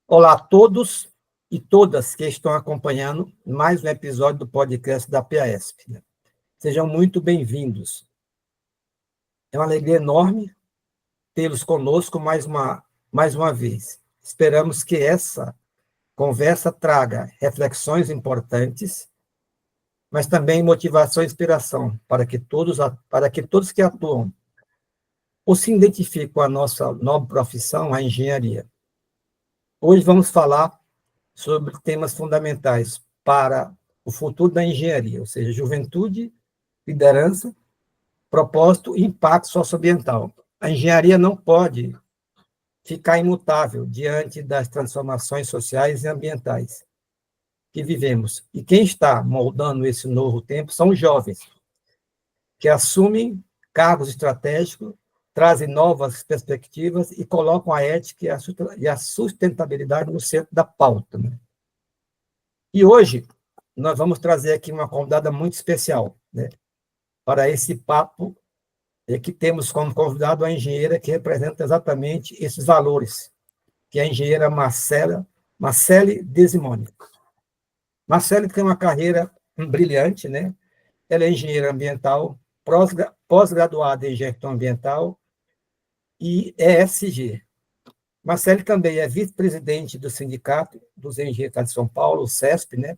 Olá a todos e todas que estão acompanhando mais um episódio do podcast da PAESP. Sejam muito bem-vindos. É uma alegria enorme tê-los conosco mais uma vez. Esperamos que essa conversa traga reflexões importantes, mas também motivação e inspiração para que todos que atuam ou se identificam com a nossa nobre profissão, a engenharia. Hoje vamos falar sobre temas fundamentais para o futuro da engenharia, ou seja, juventude, liderança, propósito e impacto socioambiental. A engenharia não pode ficar imutável diante das transformações sociais e ambientais que vivemos. E quem está moldando esse novo tempo são os jovens, que assumem cargos estratégicos, trazem novas perspectivas e colocam a ética e a sustentabilidade no centro da pauta, né? E hoje nós vamos trazer aqui uma convidada muito especial, né, para esse papo que temos como convidado a engenheira que representa exatamente esses valores, que é a engenheira Marcele Desimone. Marcele tem uma carreira brilhante, né? Ela é engenheira ambiental, pós-graduada em gestão ambiental e ESG. Marcele também é vice-presidente do Sindicato dos Engenheiros de São Paulo, o CESP, né?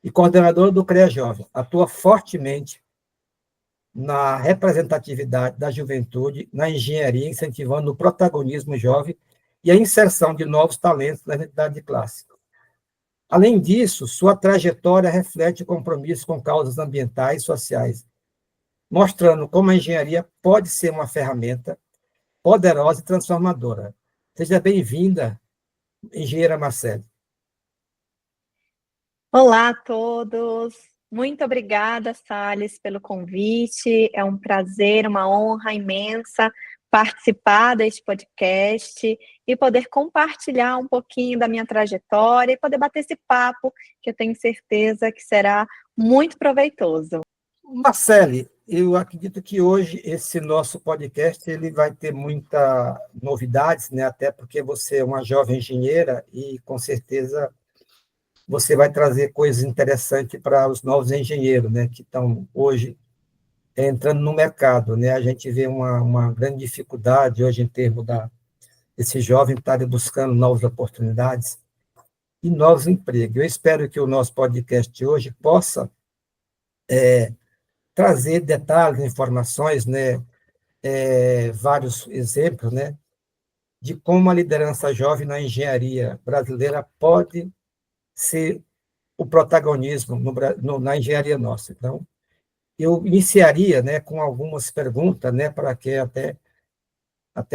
E coordenadora do CREA Jovem. Atua fortemente na representatividade da juventude, na engenharia, incentivando o protagonismo jovem e a inserção de novos talentos na identidade de classe. Além disso, sua trajetória reflete o compromisso com causas ambientais e sociais, mostrando como a engenharia pode ser uma ferramenta poderosa e transformadora. Seja bem-vinda, engenheira Marcele. Olá a todos, muito obrigada, Salles, pelo convite. É um prazer, uma honra imensa participar deste podcast e poder compartilhar um pouquinho da minha trajetória e poder bater esse papo, que eu tenho certeza que será muito proveitoso. Marcele, eu acredito que hoje esse nosso podcast ele vai ter muitas novidades, né? Até porque você é uma jovem engenheira e, com certeza, você vai trazer coisas interessantes para os novos engenheiros, né, que estão hoje entrando no mercado, né? A gente vê uma grande dificuldade hoje em termos desse jovem estar buscando novas oportunidades e novos empregos. Eu espero que o nosso podcast de hoje possa trazer detalhes, informações, né, vários exemplos, né, de como a liderança jovem na engenharia brasileira pode ser o protagonismo na engenharia nossa. Então, eu iniciaria, né, com algumas perguntas, né, para que até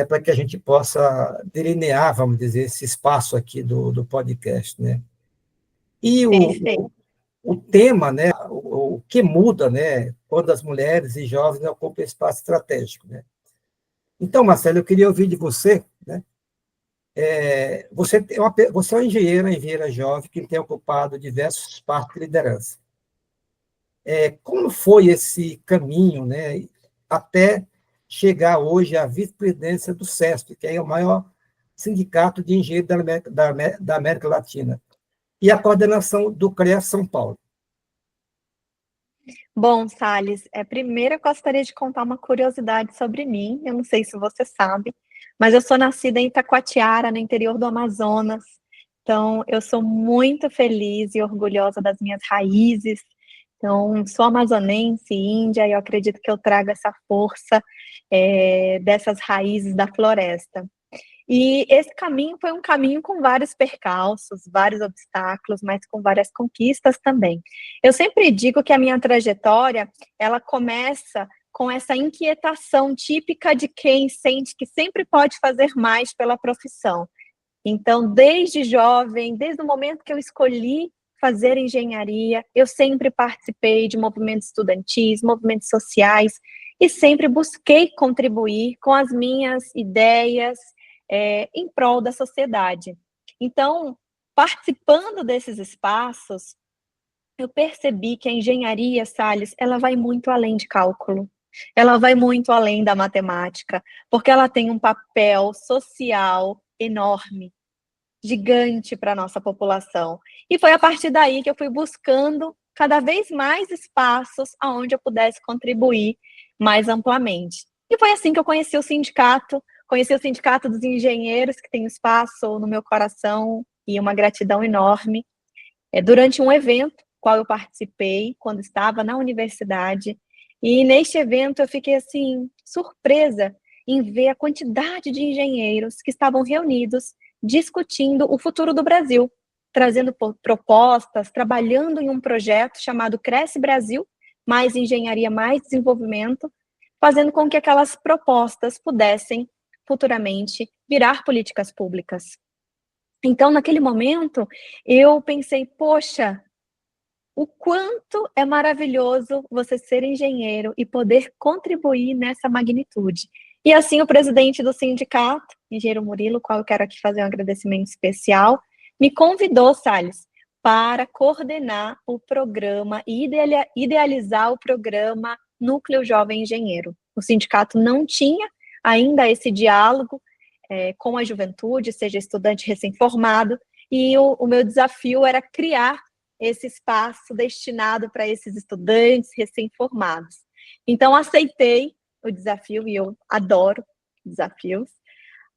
para que a gente possa delinear, vamos dizer, esse espaço aqui do podcast, né? E o tema, né, o que muda, né, quando as mulheres e jovens ocupam espaço estratégico, né? Então, Marcelo, eu queria ouvir de você, né? Você é uma engenheira jovem que tem ocupado diversos espaços de liderança. Como foi esse caminho, né, até chegar hoje à vice-presidência do CESP, que é o maior sindicato de engenheiros da América Latina, e a coordenação do CREA São Paulo? Bom, Salles, primeiro eu gostaria de contar uma curiosidade sobre mim. Eu não sei se você sabe, mas eu sou nascida em Itacoatiara, no interior do Amazonas. Então, eu sou muito feliz e orgulhosa das minhas raízes. Então, sou amazonense, índia, e eu acredito que eu trago essa força dessas raízes da floresta. E esse caminho foi um caminho com vários percalços, vários obstáculos, mas com várias conquistas também. Eu sempre digo que a minha trajetória, ela começa com essa inquietação típica de quem sente que sempre pode fazer mais pela profissão. Então, desde jovem, desde o momento que eu escolhi fazer engenharia, eu sempre participei de movimentos estudantis, movimentos sociais, e sempre busquei contribuir com as minhas ideias, em prol da sociedade. Então, participando desses espaços, eu percebi que a engenharia, Salles, ela vai muito além de cálculo, ela vai muito além da matemática, porque ela tem um papel social enorme, gigante para a nossa população. E foi a partir daí que eu fui buscando cada vez mais espaços aonde eu pudesse contribuir mais amplamente. E foi assim que eu conheci o Sindicato dos Engenheiros, que tem um espaço no meu coração e uma gratidão enorme. Durante um evento, qual eu participei, quando estava na universidade, e neste evento eu fiquei, assim, surpresa em ver a quantidade de engenheiros que estavam reunidos discutindo o futuro do Brasil, trazendo propostas, trabalhando em um projeto chamado Cresce Brasil, mais engenharia, mais desenvolvimento, fazendo com que aquelas propostas pudessem futuramente virar políticas públicas. Então, naquele momento, eu pensei, poxa, o quanto é maravilhoso você ser engenheiro e poder contribuir nessa magnitude. E assim, o presidente do sindicato, engenheiro Murilo, qual eu quero aqui fazer um agradecimento especial, me convidou, Salles, para coordenar o programa e idealizar o programa Núcleo Jovem Engenheiro. O sindicato não tinha ainda esse diálogo com a juventude, seja estudante recém-formado, e o meu desafio era criar esse espaço destinado para esses estudantes recém-formados. Então, aceitei o desafio, e eu adoro desafios,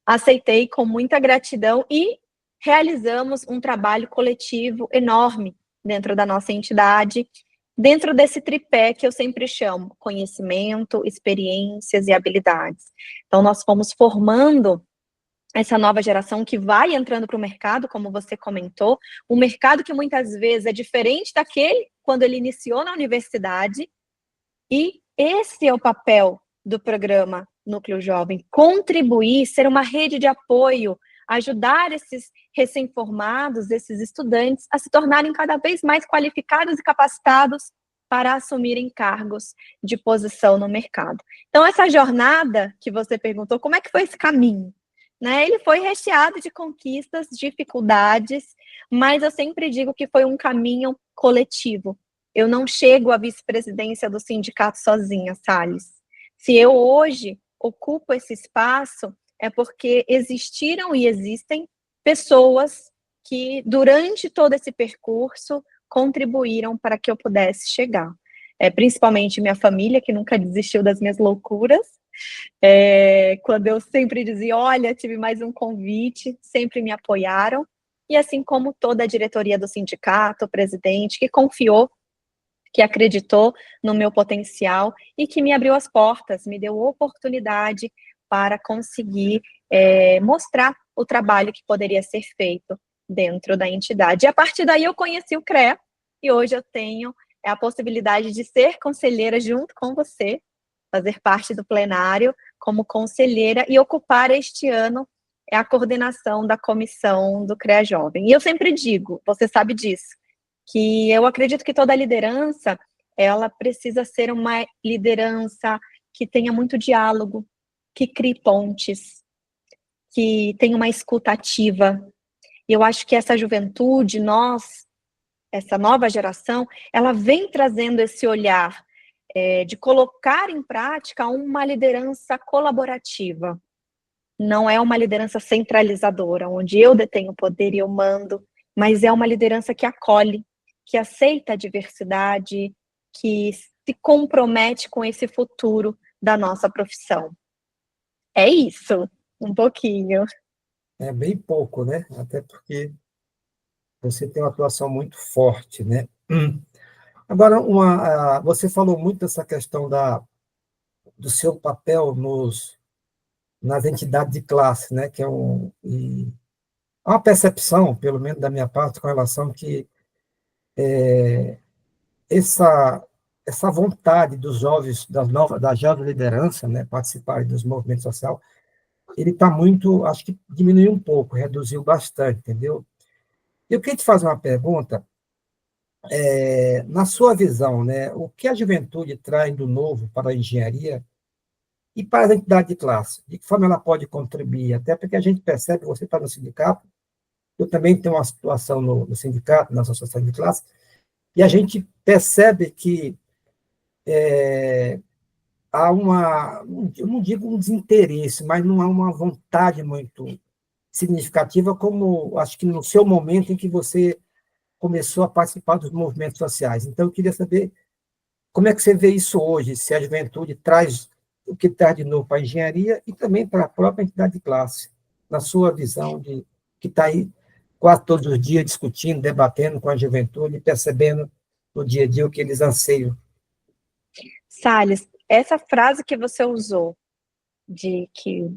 aceitei com muita gratidão e realizamos um trabalho coletivo enorme dentro da nossa entidade, dentro desse tripé que eu sempre chamo, conhecimento, experiências e habilidades. Então, nós fomos formando essa nova geração que vai entrando para o mercado, como você comentou, um mercado que muitas vezes é diferente daquele quando ele iniciou na universidade, e esse é o papel do programa Núcleo Jovem, contribuir, ser uma rede de apoio, ajudar esses recém-formados, esses estudantes, a se tornarem cada vez mais qualificados e capacitados para assumirem cargos de posição no mercado. Então, essa jornada que você perguntou, como é que foi esse caminho? Né? Ele foi recheado de conquistas, dificuldades, mas eu sempre digo que foi um caminho coletivo. Eu não chego à vice-presidência do sindicato sozinha, Salles. Se eu hoje ocupo esse espaço, é porque existiram e existem pessoas que, durante todo esse percurso, contribuíram para que eu pudesse chegar. Principalmente minha família, que nunca desistiu das minhas loucuras, quando eu sempre dizia, olha, tive mais um convite, sempre me apoiaram, e assim como toda a diretoria do sindicato, o presidente, que confiou, que acreditou no meu potencial e que me abriu as portas, me deu oportunidade para conseguir mostrar o trabalho que poderia ser feito dentro da entidade. E a partir daí eu conheci o CREA, e hoje eu tenho a possibilidade de ser conselheira junto com você, fazer parte do plenário como conselheira e ocupar este ano a coordenação da comissão do CREA Jovem. E eu sempre digo, você sabe disso, que eu acredito que toda liderança, ela precisa ser uma liderança que tenha muito diálogo, que crie pontes, que tenha uma escuta ativa. E eu acho que essa juventude, essa nova geração, ela vem trazendo esse olhar de colocar em prática uma liderança colaborativa. Não é uma liderança centralizadora, onde eu detenho o poder e eu mando, mas é uma liderança que acolhe, que aceita a diversidade, que se compromete com esse futuro da nossa profissão. É isso, um pouquinho. É bem pouco, né? Até porque você tem uma atuação muito forte, né? Agora, você falou muito dessa questão do seu papel nas entidades de classe, né? Que há uma percepção, pelo menos da minha parte, com relação que essa, essa vontade dos jovens, da jovem liderança, né, participarem dos movimentos sociais, ele está muito, acho que diminuiu um pouco, reduziu bastante, entendeu? Eu queria te fazer uma pergunta, na sua visão, né, o que a juventude traz do novo para a engenharia e para a entidade de classe? De que forma ela pode contribuir? Até porque a gente percebe, você está no sindicato, Eu também tenho uma situação no sindicato, na associação de classe, e a gente percebe que há eu não digo um desinteresse, mas não há uma vontade muito significativa, como acho que no seu momento em que você começou a participar dos movimentos sociais. Então, eu queria saber como é que você vê isso hoje, se a juventude traz o que traz de novo para a engenharia e também para a própria entidade de classe, na sua visão de que está aí quase todos os dias discutindo, debatendo com a juventude, percebendo no dia a dia o que eles anseiam. Salles, essa frase que você usou, de que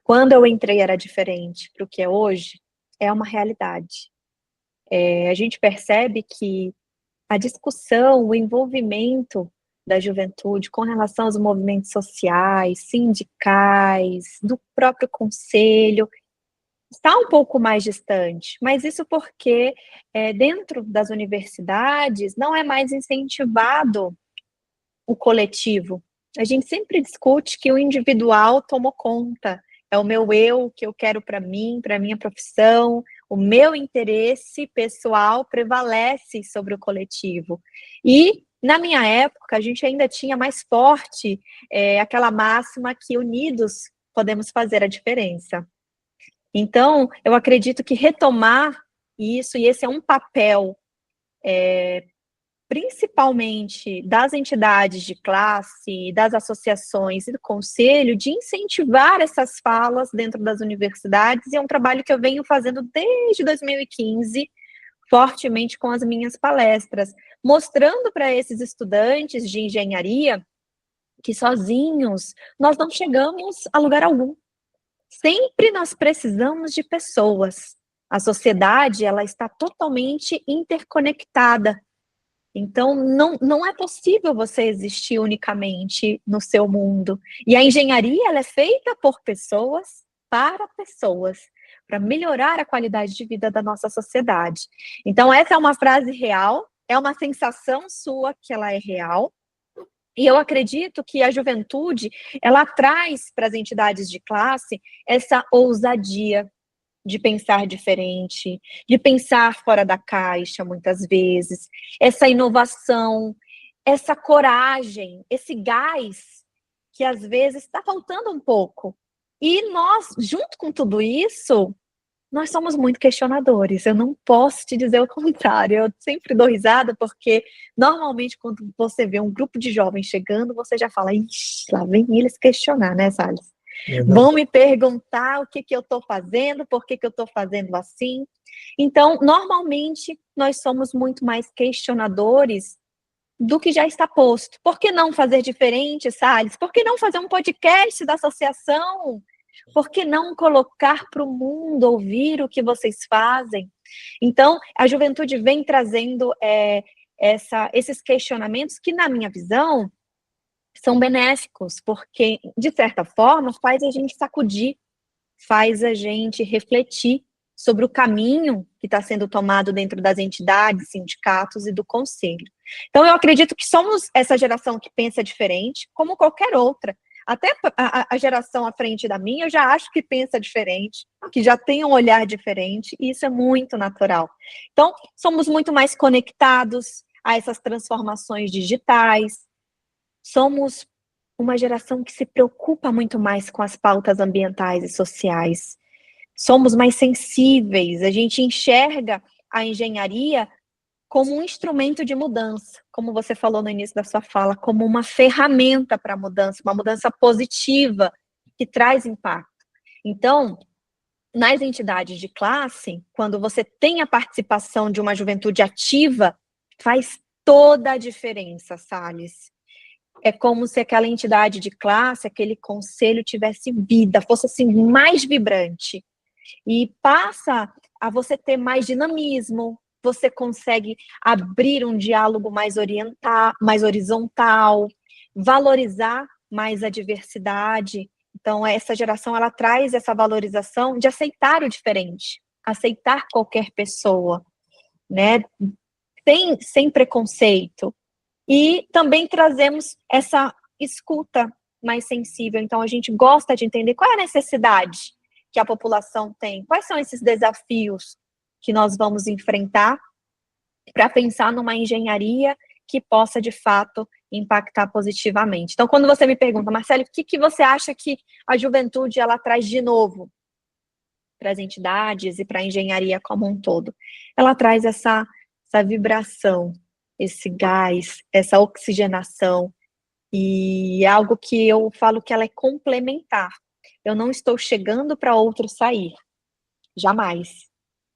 quando eu entrei era diferente para o que é hoje, é uma realidade. A gente percebe que a discussão, o envolvimento da juventude com relação aos movimentos sociais, sindicais, do próprio conselho, está um pouco mais distante, mas isso porque dentro das universidades não é mais incentivado o coletivo. A gente sempre discute que o individual tomou conta, é o meu eu, que eu quero para mim, para a minha profissão, o meu interesse pessoal prevalece sobre o coletivo. E, na minha época, a gente ainda tinha mais forte aquela máxima que unidos podemos fazer a diferença. Então, eu acredito que retomar isso, e esse é um papel principalmente das entidades de classe, das associações e do conselho, de incentivar essas falas dentro das universidades, e é um trabalho que eu venho fazendo desde 2015, fortemente com as minhas palestras, mostrando para esses estudantes de engenharia que sozinhos nós não chegamos a lugar algum. Sempre nós precisamos de pessoas. A sociedade, ela está totalmente interconectada. Então, não é possível você existir unicamente no seu mundo. E a engenharia, ela é feita por pessoas, para melhorar a qualidade de vida da nossa sociedade. Então, essa é uma frase real, é uma sensação sua que ela é real, e eu acredito que a juventude, ela traz para as entidades de classe essa ousadia de pensar diferente, de pensar fora da caixa, muitas vezes, essa inovação, essa coragem, esse gás que às vezes está faltando um pouco. E nós, junto com tudo isso, nós somos muito questionadores. Eu não posso te dizer o contrário. Eu sempre dou risada porque, normalmente, quando você vê um grupo de jovens chegando, você já fala, ixi, lá vem eles questionar, né, Salles? Vão me perguntar o que eu estou fazendo, por que eu estou fazendo assim. Então, normalmente, nós somos muito mais questionadores do que já está posto. Por que não fazer diferente, Salles? Por que não fazer um podcast da associação? Por que não colocar para o mundo ouvir o que vocês fazem? Então, a juventude vem trazendo esses questionamentos que, na minha visão, são benéficos, porque, de certa forma, faz a gente sacudir, faz a gente refletir sobre o caminho que está sendo tomado dentro das entidades, sindicatos e do conselho. Então, eu acredito que somos essa geração que pensa diferente, como qualquer outra. Até a geração à frente da minha, eu já acho que pensa diferente, que já tem um olhar diferente, e isso é muito natural. Então, somos muito mais conectados a essas transformações digitais, somos uma geração que se preocupa muito mais com as pautas ambientais e sociais. Somos mais sensíveis, a gente enxerga a engenharia como um instrumento de mudança, como você falou no início da sua fala, como uma ferramenta para a mudança, uma mudança positiva, que traz impacto. Então, nas entidades de classe, quando você tem a participação de uma juventude ativa, faz toda a diferença, Salles. É como se aquela entidade de classe, aquele conselho tivesse vida, fosse assim mais vibrante. E passa a você ter mais dinamismo, você consegue abrir um diálogo mais horizontal, valorizar mais a diversidade. Então, essa geração, ela traz essa valorização de aceitar o diferente, aceitar qualquer pessoa, né? Sem preconceito. E também trazemos essa escuta mais sensível. Então, a gente gosta de entender qual é a necessidade que a população tem, quais são esses desafios que nós vamos enfrentar para pensar numa engenharia que possa, de fato, impactar positivamente. Então, quando você me pergunta, Marcelo, o que você acha que a juventude ela traz de novo para as entidades e para a engenharia como um todo? Ela traz essa vibração, esse gás, essa oxigenação, e algo que eu falo que ela é complementar. Eu não estou chegando para outro sair, jamais.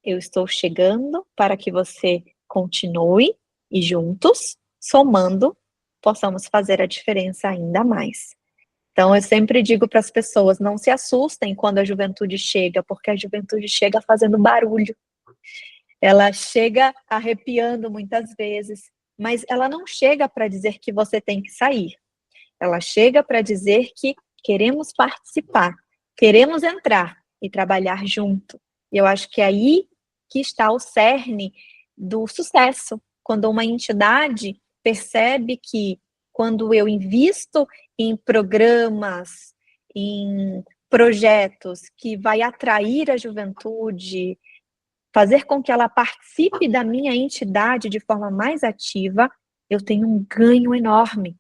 Eu estou chegando para que você continue e juntos, somando, possamos fazer a diferença ainda mais. Então, eu sempre digo para as pessoas, não se assustem quando a juventude chega, porque a juventude chega fazendo barulho. Ela chega arrepiando muitas vezes, mas ela não chega para dizer que você tem que sair. Ela chega para dizer que queremos participar, queremos entrar e trabalhar junto. E eu acho que é aí que está o cerne do sucesso, quando uma entidade percebe que quando eu invisto em programas, em projetos que vai atrair a juventude, fazer com que ela participe da minha entidade de forma mais ativa, eu tenho um ganho enorme.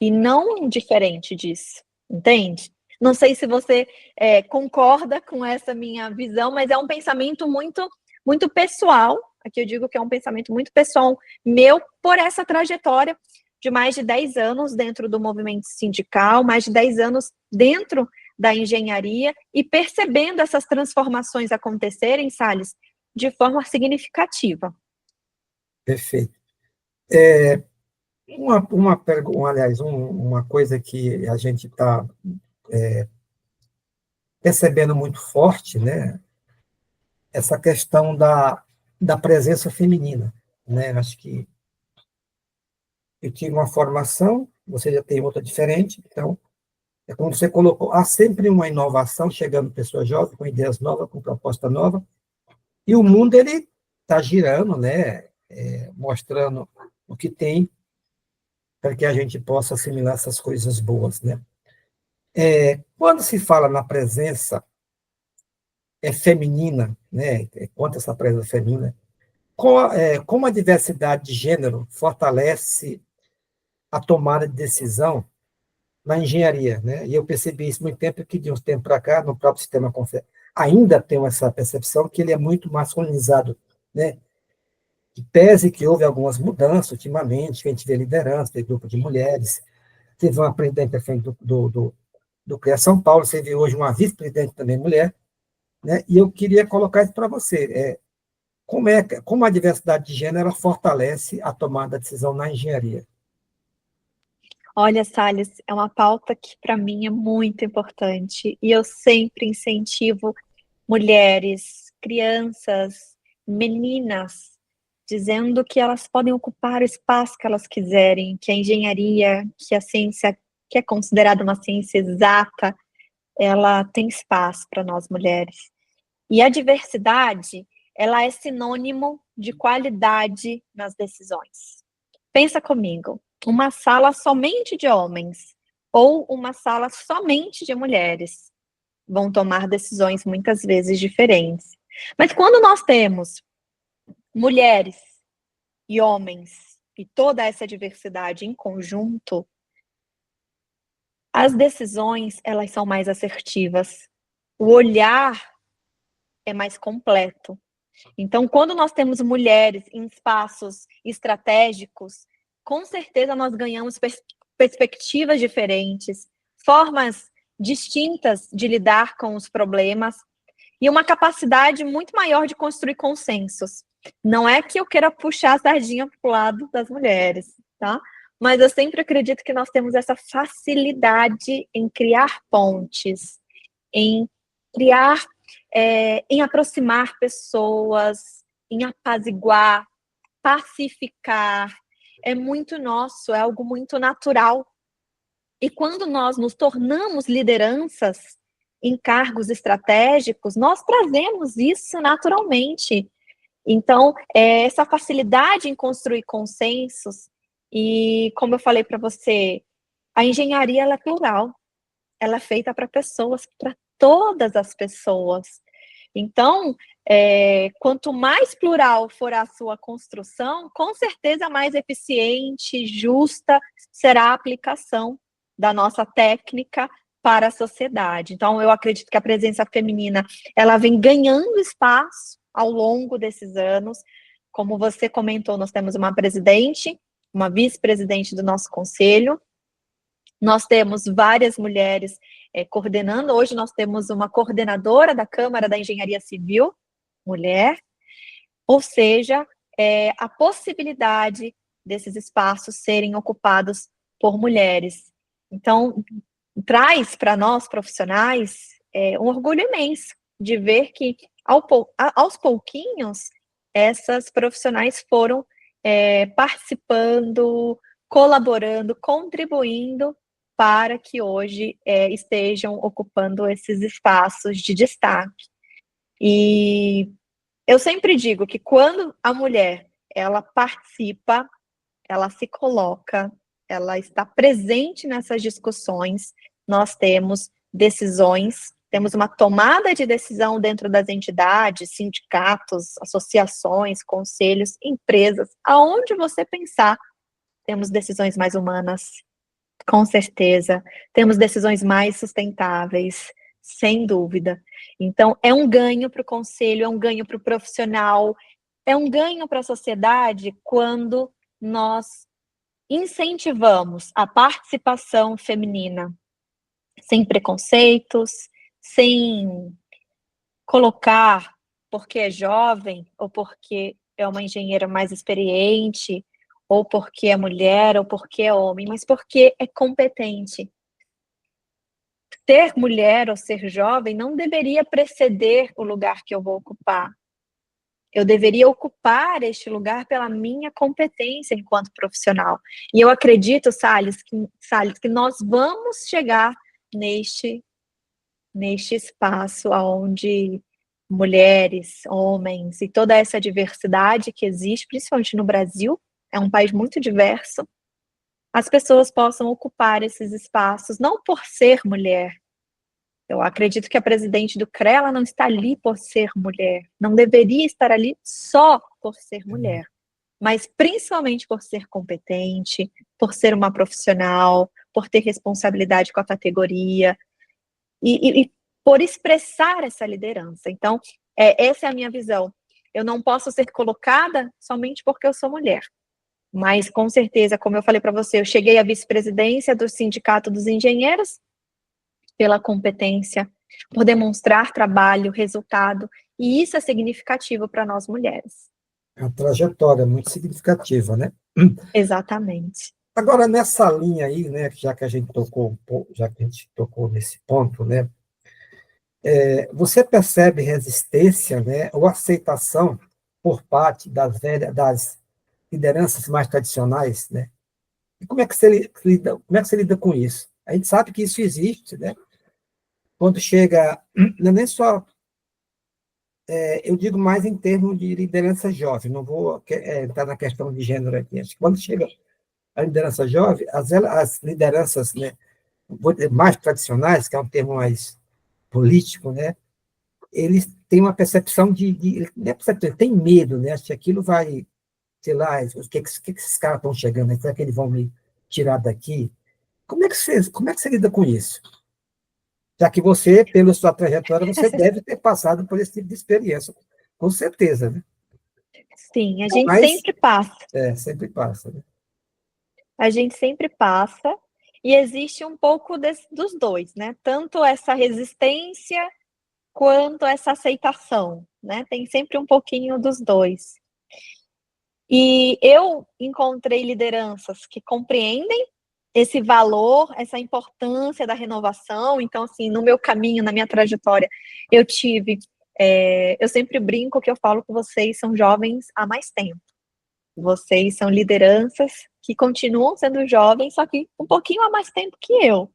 E não diferente disso, entende? Não sei se você concorda com essa minha visão, mas é um pensamento muito, muito pessoal. Aqui eu digo que é um pensamento muito pessoal meu, por essa trajetória de mais de 10 anos dentro do movimento sindical, mais de 10 anos dentro da engenharia e percebendo essas transformações acontecerem, Salles, de forma significativa. Perfeito. Uma coisa que a gente está percebendo muito forte, né? Essa questão da presença feminina, né? Acho que eu tive uma formação, você já tem outra diferente, então, é como você colocou, há sempre uma inovação, chegando pessoas jovens, com ideias novas, com proposta nova, e o mundo, ele está girando, né? Mostrando o que tem para que a gente possa assimilar essas coisas boas, né? Quando se fala na presença feminina, né? Quanto essa presença feminina, como a diversidade de gênero fortalece a tomada de decisão na engenharia, né? E eu percebi isso muito tempo, que de uns tempos para cá, no próprio sistema ainda tenho essa percepção que ele é muito masculinizado, né? Que pese que houve algumas mudanças ultimamente, que a gente vê liderança, vê grupo de mulheres, teve uma presidente à frente do CREA São Paulo, você vê hoje uma vice-presidente também mulher, né? E eu queria colocar isso para você. Como a diversidade de gênero fortalece a tomada de decisão na engenharia? Olha, Salles, é uma pauta que para mim é muito importante e eu sempre incentivo mulheres, crianças, meninas, dizendo que elas podem ocupar o espaço que elas quiserem, que a engenharia, que a ciência, que é considerada uma ciência exata, ela tem espaço para nós mulheres. E a diversidade, ela é sinônimo de qualidade nas decisões. Pensa comigo, uma sala somente de homens ou uma sala somente de mulheres vão tomar decisões muitas vezes diferentes. Mas quando nós temos mulheres e homens e toda essa diversidade em conjunto, as decisões, elas são mais assertivas. O olhar é mais completo. Então, quando nós temos mulheres em espaços estratégicos, com certeza nós ganhamos perspectivas diferentes, formas distintas de lidar com os problemas e uma capacidade muito maior de construir consensos. Não é que eu queira puxar a sardinha para o lado das mulheres, tá? Mas eu sempre acredito que nós temos essa facilidade em criar pontes, em criar, em aproximar pessoas, em apaziguar, pacificar. É muito nosso, é algo muito natural. E quando nós nos tornamos lideranças em cargos estratégicos, nós trazemos isso naturalmente. Então, essa facilidade em construir consensos, e como eu falei para você, a engenharia ela é plural, ela é feita para pessoas, para todas as pessoas. Então, quanto mais plural for a sua construção, com certeza mais eficiente, justa será a aplicação da nossa técnica para a sociedade. Então, eu acredito que a presença feminina, ela vem ganhando espaço ao longo desses anos. Como você comentou, nós temos uma presidente, uma vice-presidente do nosso conselho, nós temos várias mulheres coordenando. Hoje nós temos uma coordenadora da Câmara da Engenharia Civil, mulher, ou seja, a possibilidade desses espaços serem ocupados por mulheres. Então, traz para nós, profissionais, um orgulho imenso de ver que, aos pouquinhos, essas profissionais foram participando, colaborando, contribuindo para que hoje estejam ocupando esses espaços de destaque. E eu sempre digo que quando a mulher, ela participa, ela se coloca, ela está presente nessas discussões, nós temos decisões, temos uma tomada de decisão dentro das entidades, sindicatos, associações, conselhos, empresas, aonde você pensar, temos decisões mais humanas, com certeza, temos decisões mais sustentáveis, sem dúvida. Então, é um ganho para o conselho, é um ganho para o profissional, é um ganho para a sociedade quando nós incentivamos a participação feminina, sem preconceitos, sem colocar porque é jovem, ou porque é uma engenheira mais experiente, ou porque é mulher, ou porque é homem, mas porque é competente. Ser mulher ou ser jovem não deveria preceder o lugar que eu vou ocupar. Eu deveria ocupar este lugar pela minha competência enquanto profissional. E eu acredito, Salles, que nós vamos chegar neste espaço onde mulheres, homens e toda essa diversidade que existe, principalmente no Brasil, é um país muito diverso, as pessoas possam ocupar esses espaços, não por ser mulher. Eu acredito que a presidente do CREA, ela não está ali por ser mulher, não deveria estar ali só por ser mulher, mas principalmente por ser competente, por ser uma profissional, por ter responsabilidade com a categoria e por expressar essa liderança. Então, essa é a minha visão. Eu não posso ser colocada somente porque eu sou mulher, mas com certeza, como eu falei para você, eu cheguei à vice-presidência do Sindicato dos Engenheiros pela competência, por demonstrar trabalho, resultado, e isso é significativo para nós mulheres. É uma trajetória muito significativa, né? Exatamente. Agora, nessa linha aí, né, já que a gente tocou nesse ponto, né, você percebe resistência, né, ou aceitação por parte das lideranças mais tradicionais, né? E como é que você lida com isso? A gente sabe que isso existe, né? Quando chega, não é nem só, eu digo mais em termos de liderança jovem, não vou entrar na questão de gênero aqui. Acho que quando chega a liderança jovem, as lideranças, né, mais tradicionais, que é um termo mais político, né, eles têm uma percepção não é percepção, tem medo, né, acho que aquilo vai, sei lá, o que esses caras estão chegando, né, será que eles vão me tirar daqui? Como é que você lida com isso? Já que você, pela sua trajetória, você deve ter passado por esse tipo de experiência, com certeza, né? Sim, a gente Mas, sempre passa. sempre passa, né? A gente sempre passa, e existe um pouco dos dois, né? Tanto essa resistência quanto essa aceitação, né? Tem sempre um pouquinho dos dois. E eu encontrei lideranças que compreendem esse valor, essa importância da renovação. Então, assim, no meu caminho, na minha trajetória, eu sempre brinco que eu falo que vocês são jovens há mais tempo. Vocês são lideranças que continuam sendo jovens, só que um pouquinho há mais tempo que eu.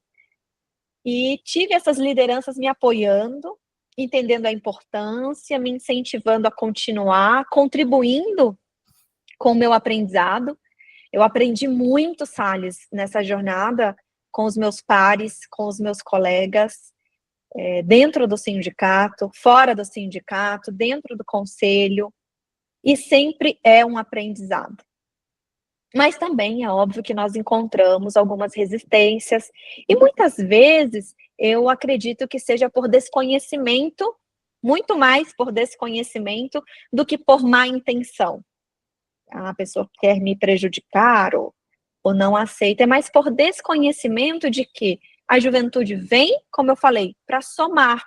E tive essas lideranças me apoiando, entendendo a importância, me incentivando a continuar, contribuindo com o meu aprendizado. Eu aprendi muito, Salles, nessa jornada, com os meus pares, com os meus colegas. dentro do sindicato, fora do sindicato, dentro do conselho, e sempre é um aprendizado. Mas também é óbvio que nós encontramos algumas resistências, e muitas vezes eu acredito que seja por desconhecimento, muito mais por desconhecimento do que por má intenção. A pessoa quer me prejudicar ou não aceita, é mais por desconhecimento de que a juventude vem, como eu falei, para somar.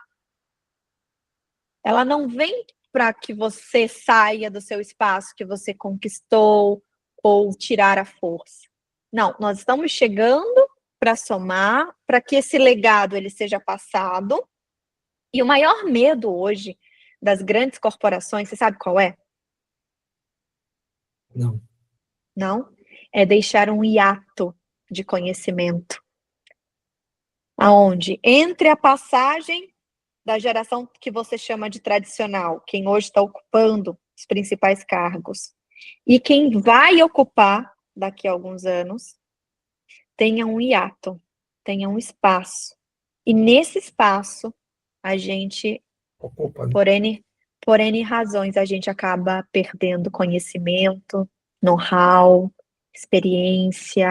Ela não vem para que você saia do seu espaço que você conquistou ou tirar a força. Não, nós estamos chegando para somar, para que esse legado ele seja passado. E o maior medo hoje das grandes corporações, você sabe qual é? Não. Não? É deixar um hiato de conhecimento. Aonde? Entre a passagem da geração que você chama de tradicional, quem hoje está ocupando os principais cargos, e quem vai ocupar daqui a alguns anos, tenha um hiato, tenha um espaço. E nesse espaço, a gente, Ocupa, né? por N razões, a gente acaba perdendo conhecimento, know-how, experiência,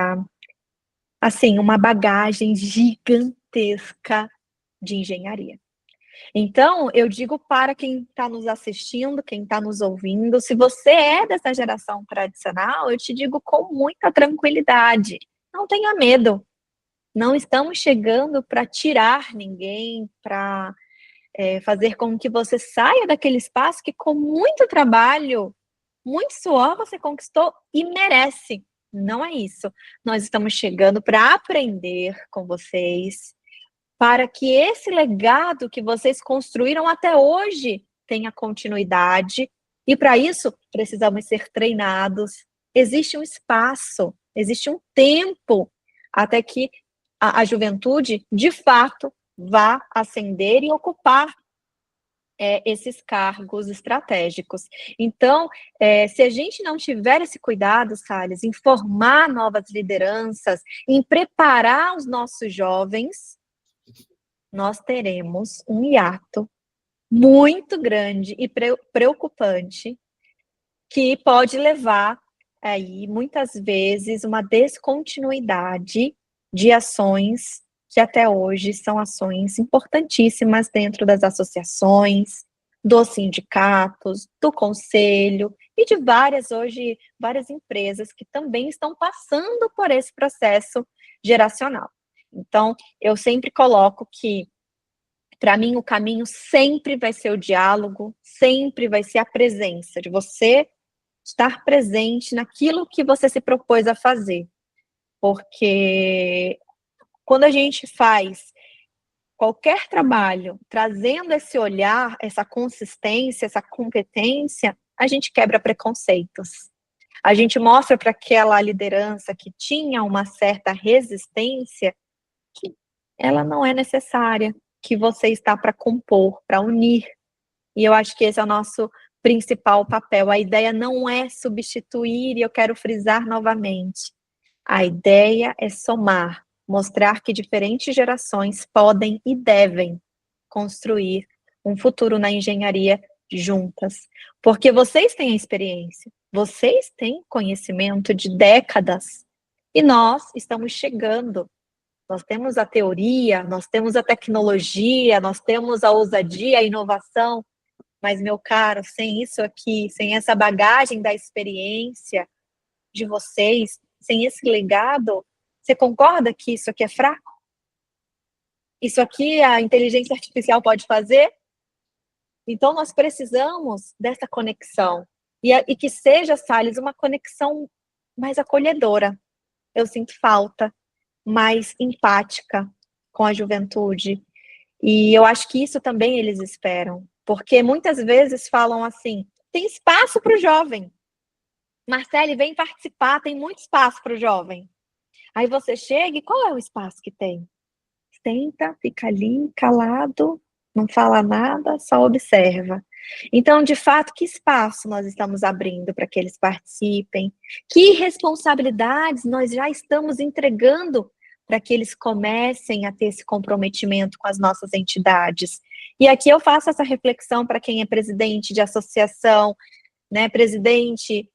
assim, uma bagagem gigantesca de engenharia. Então, eu digo para quem está nos assistindo, quem está nos ouvindo, se você é dessa geração tradicional, eu te digo com muita tranquilidade, não tenha medo. Não estamos chegando para tirar ninguém, para fazer com que você saia daquele espaço que com muito trabalho, muito suor você conquistou e merece. Não é isso. Nós estamos chegando para aprender com vocês, para que esse legado que vocês construíram até hoje tenha continuidade. E para isso, precisamos ser treinados. Existe um espaço, existe um tempo até que a juventude, de fato, vá ascender e ocupar esses cargos estratégicos. Então, se a gente não tiver esse cuidado, Salles, em formar novas lideranças, em preparar os nossos jovens, nós teremos um hiato muito grande e preocupante que pode levar aí muitas vezes uma descontinuidade de ações que até hoje são ações importantíssimas dentro das associações, dos sindicatos, do conselho e de várias empresas que também estão passando por esse processo geracional. Então, eu sempre coloco que, para mim, o caminho sempre vai ser o diálogo, sempre vai ser a presença, de você estar presente naquilo que você se propôs a fazer. Porque quando a gente faz qualquer trabalho trazendo esse olhar, essa consistência, essa competência, a gente quebra preconceitos. A gente mostra para aquela liderança que tinha uma certa resistência que ela não é necessária, que você está para compor, para unir. E eu acho que esse é o nosso principal papel. A ideia não é substituir, e eu quero frisar novamente. A ideia é somar, mostrar que diferentes gerações podem e devem construir um futuro na engenharia juntas. Porque vocês têm a experiência, vocês têm conhecimento de décadas, e nós estamos chegando. Nós temos a teoria, nós temos a tecnologia, nós temos a ousadia, a inovação, mas, meu caro, sem isso aqui, sem essa bagagem da experiência de vocês, sem esse legado, você concorda que isso aqui é fraco? Isso aqui a inteligência artificial pode fazer? Então, nós precisamos dessa conexão. E que seja, Salles, uma conexão mais acolhedora. Eu sinto falta, mais empática com a juventude. E eu acho que isso também eles esperam. Porque muitas vezes falam assim, tem espaço para o jovem. Marcele, vem participar, tem muito espaço para o jovem. Aí você chega e qual é o espaço que tem? Senta, fica ali, calado, não fala nada, só observa. Então, de fato, que espaço nós estamos abrindo para que eles participem? Que responsabilidades nós já estamos entregando para que eles comecem a ter esse comprometimento com as nossas entidades. E aqui eu faço essa reflexão para quem é presidente de associação, né, presidente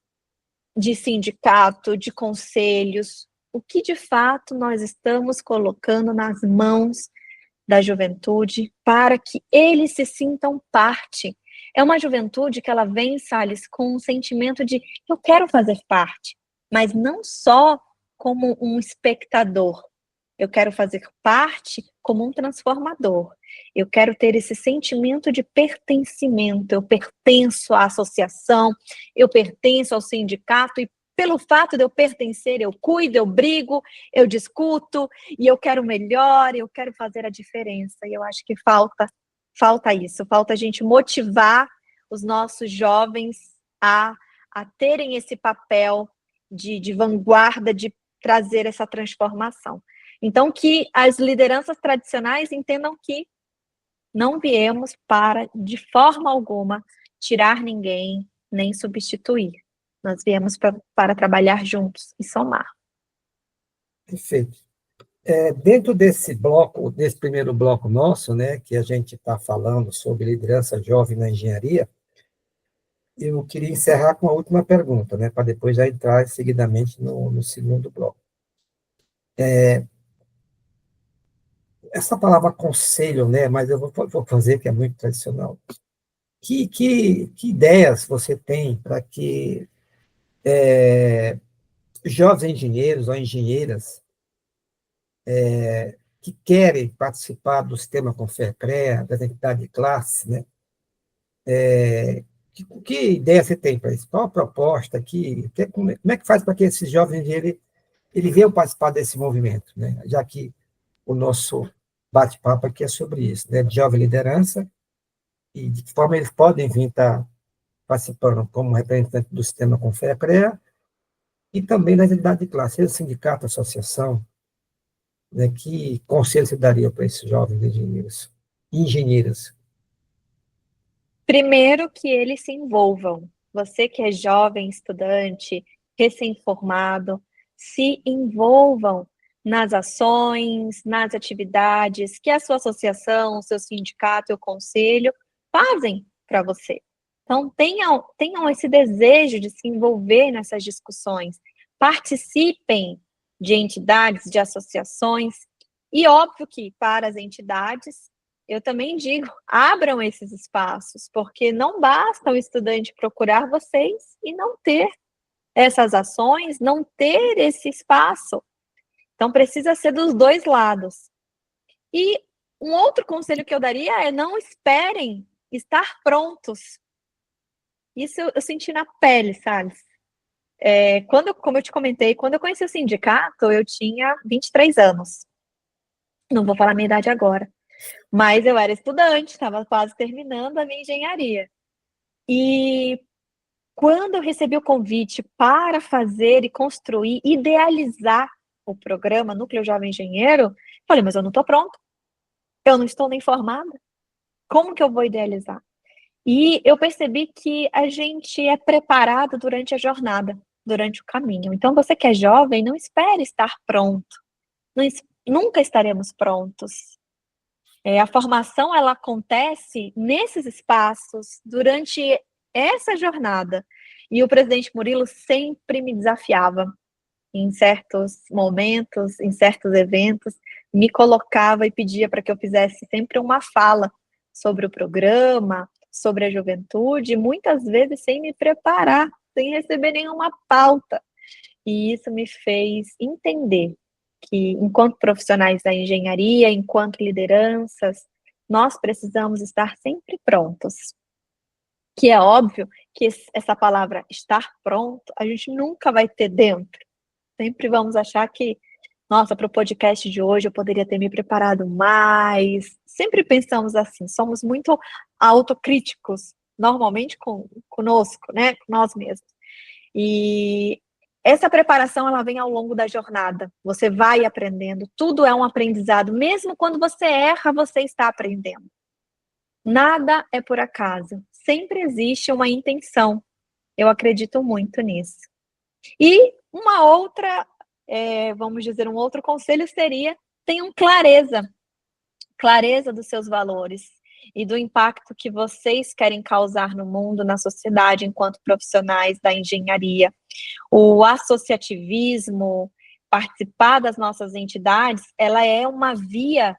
de sindicato, de conselhos, o que de fato nós estamos colocando nas mãos da juventude para que eles se sintam parte. É uma juventude que ela vem, Salles, com um sentimento de eu quero fazer parte, mas não só como um espectador. Eu quero fazer parte como um transformador. Eu quero ter esse sentimento de pertencimento. Eu pertenço à associação, eu pertenço ao sindicato, e pelo fato de eu pertencer, eu cuido, eu brigo, eu discuto, e eu quero melhor, eu quero fazer a diferença. E eu acho que falta isso, falta a gente motivar os nossos jovens a terem esse papel de vanguarda, de trazer essa transformação. Então, que as lideranças tradicionais entendam que não viemos para, de forma alguma, tirar ninguém, nem substituir. Nós viemos para trabalhar juntos e somar. Perfeito. Dentro desse bloco, desse primeiro bloco nosso, né, que a gente está falando sobre liderança jovem na engenharia, eu queria encerrar com a última pergunta, né, para depois já entrar seguidamente no segundo bloco. Essa palavra conselho, né, mas eu vou fazer que é muito tradicional. Que ideias você tem para que jovens engenheiros ou engenheiras que querem participar do sistema Confecrea, da entidade de classe, né? Que ideia você tem para isso? Qual a proposta? Como é que faz para que esses jovens ele venham participar desse movimento, né? Já que o nosso bate-papo aqui é sobre isso, né? De jovem liderança e de que forma eles podem vir estar participando como representante do sistema Confecrea e também da entidade de classe, seja sindicato, associação, né? Que conselho você daria para esses jovens engenheiros e engenheiras? Primeiro, que eles se envolvam. Você que é jovem, estudante, recém-formado, se envolvam nas ações, nas atividades que a sua associação, o seu sindicato, o conselho fazem para você. Então, tenham esse desejo de se envolver nessas discussões. Participem de entidades, de associações. E óbvio que para as entidades, eu também digo, abram esses espaços, porque não basta o estudante procurar vocês e não ter essas ações, não ter esse espaço. Então, precisa ser dos dois lados. E um outro conselho que eu daria é não esperem estar prontos. Isso eu senti na pele, sabe? Como eu te comentei, quando eu conheci o sindicato, eu tinha 23 anos. Não vou falar a minha idade agora. Mas eu era estudante, estava quase terminando a minha engenharia. E quando eu recebi o convite para fazer e construir, idealizar o programa Núcleo Jovem Engenheiro, falei, mas eu não estou pronta, eu não estou nem formada, como que eu vou idealizar? E eu percebi que a gente é preparado durante a jornada, durante o caminho. Então, você que é jovem, não espere estar pronto, nunca estaremos prontos. A formação, ela acontece nesses espaços, durante essa jornada. E o presidente Murilo sempre me desafiava em certos momentos, em certos eventos, me colocava e pedia para que eu fizesse sempre uma fala sobre o programa, sobre a juventude, muitas vezes sem me preparar, sem receber nenhuma pauta. E isso me fez entender que, enquanto profissionais da engenharia, enquanto lideranças, nós precisamos estar sempre prontos. Que é óbvio que essa palavra estar pronto, a gente nunca vai ter dentro. Sempre vamos achar que, nossa, para o podcast de hoje eu poderia ter me preparado mais. Sempre pensamos assim, somos muito autocríticos, normalmente conosco, né? Com nós mesmos. E essa preparação, ela vem ao longo da jornada. Você vai aprendendo, tudo é um aprendizado. Mesmo quando você erra, você está aprendendo. Nada é por acaso. Sempre existe uma intenção. Eu acredito muito nisso. E uma outra vamos dizer, um outro conselho seria: tenham clareza dos seus valores e do impacto que vocês querem causar no mundo, na sociedade, enquanto profissionais da engenharia. O associativismo, participar das nossas entidades, ela é uma via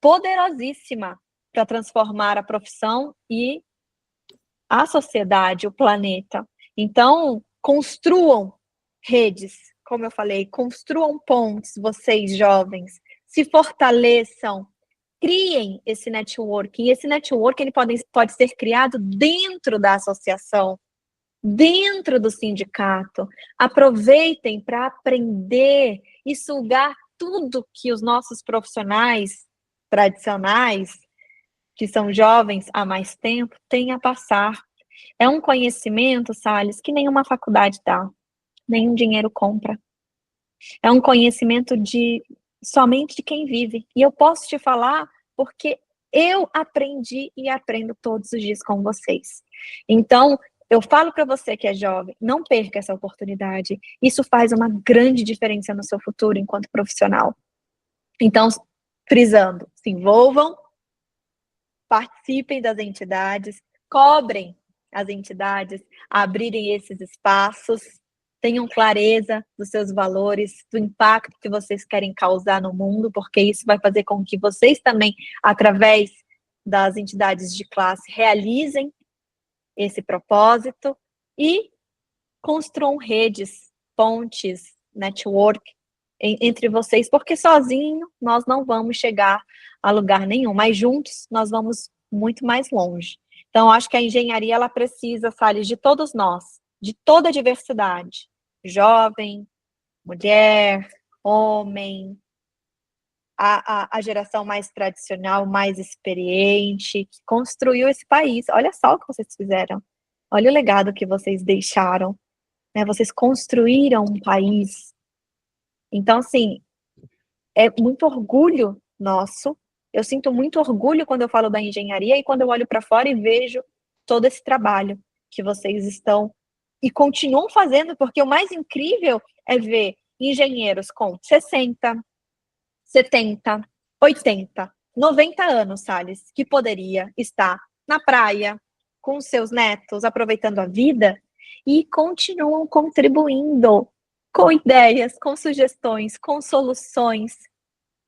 poderosíssima para transformar a profissão e a sociedade, o planeta. Então, construam redes, como eu falei, construam pontes, vocês jovens, se fortaleçam, criem esse networking. E esse networking ele pode ser criado dentro da associação, dentro do sindicato. Aproveitem para aprender e sugar tudo que os nossos profissionais tradicionais, que são jovens há mais tempo, têm a passar. É um conhecimento, Salles, que nenhuma faculdade dá, nenhum dinheiro compra. É um conhecimento somente de quem vive. E eu posso te falar porque eu aprendi e aprendo todos os dias com vocês. Então, eu falo para você que é jovem, não perca essa oportunidade. Isso faz uma grande diferença no seu futuro enquanto profissional. Então, frisando, se envolvam, participem das entidades, cobrem as entidades a abrirem esses espaços, tenham clareza dos seus valores, do impacto que vocês querem causar no mundo, porque isso vai fazer com que vocês também, através das entidades de classe, realizem esse propósito e construam redes, pontes, network entre vocês, porque sozinho nós não vamos chegar a lugar nenhum, mas juntos nós vamos muito mais longe. Então, acho que a engenharia, ela precisa, Salles, de todos nós, de toda a diversidade, jovem, mulher, homem, a geração mais tradicional, mais experiente, que construiu esse país. Olha só o que vocês fizeram. Olha o legado que vocês deixaram, né? Vocês construíram um país. Então, assim, é muito orgulho nosso. Eu sinto muito orgulho quando eu falo da engenharia e quando eu olho para fora e vejo todo esse trabalho que vocês estão e continuam fazendo, porque o mais incrível é ver engenheiros com 60, 70, 80, 90 anos, Salles, que poderia estar na praia com seus netos, aproveitando a vida, e continuam contribuindo com ideias, com sugestões, com soluções.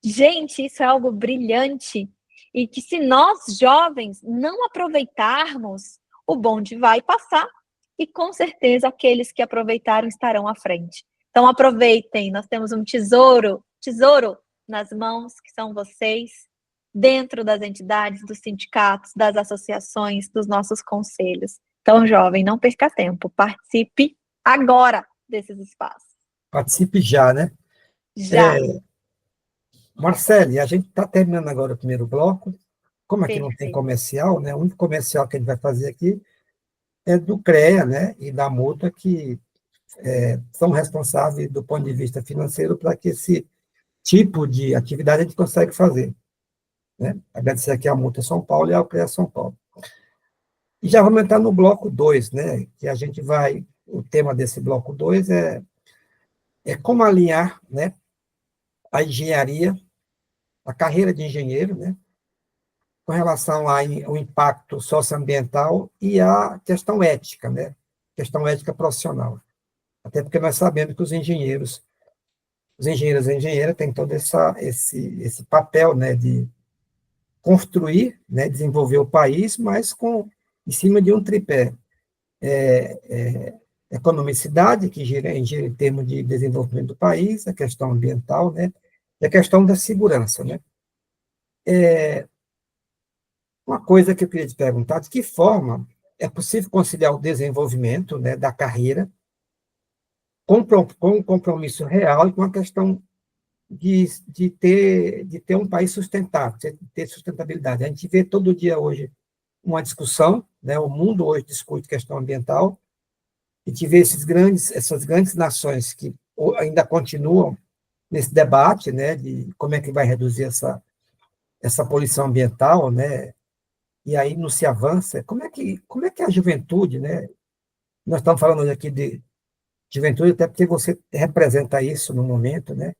Gente, isso é algo brilhante e que, se nós jovens não aproveitarmos, o bonde vai passar e com certeza aqueles que aproveitaram estarão à frente. Então aproveitem, nós temos um tesouro nas mãos, que são vocês, dentro das entidades, dos sindicatos, das associações, dos nossos conselhos. Então, jovem, não perca tempo, participe agora desses espaços. Participe já, né? Já. Marcele, a gente está terminando agora o primeiro bloco. Como aqui não tem Perfeito. comercial, né? O único comercial que a gente vai fazer aqui é do CREA, né? E da multa, que são responsáveis do ponto de vista financeiro para que esse tipo de atividade a gente consegue fazer, né? Agradecer aqui a Multa São Paulo e ao CREA São Paulo. E já vamos entrar no bloco 2, né? Que a gente vai, o tema desse bloco 2 é como alinhar, né, a engenharia, a carreira de engenheiro, né, com relação ao impacto socioambiental e a questão ética, né, questão ética profissional. Até porque nós sabemos que os engenheiros e engenheiras têm todo esse papel, né, de construir, né, desenvolver o país, mas em cima de um tripé. Economicidade, que gira em termos de desenvolvimento do país, a questão ambiental, né, e a questão da segurança, né. Uma coisa que eu queria te perguntar: de que forma é possível conciliar o desenvolvimento, né, da carreira com um compromisso real e com a questão de ter um país sustentável, de ter sustentabilidade. A gente vê todo dia hoje uma discussão, né, o mundo hoje discute questão ambiental, e te vê essas grandes nações que ainda continuam nesse debate, né, de como é que vai reduzir essa poluição ambiental, né, e aí não se avança. Como é que a juventude, né, nós estamos falando aqui juventude, até porque você representa isso no momento, né?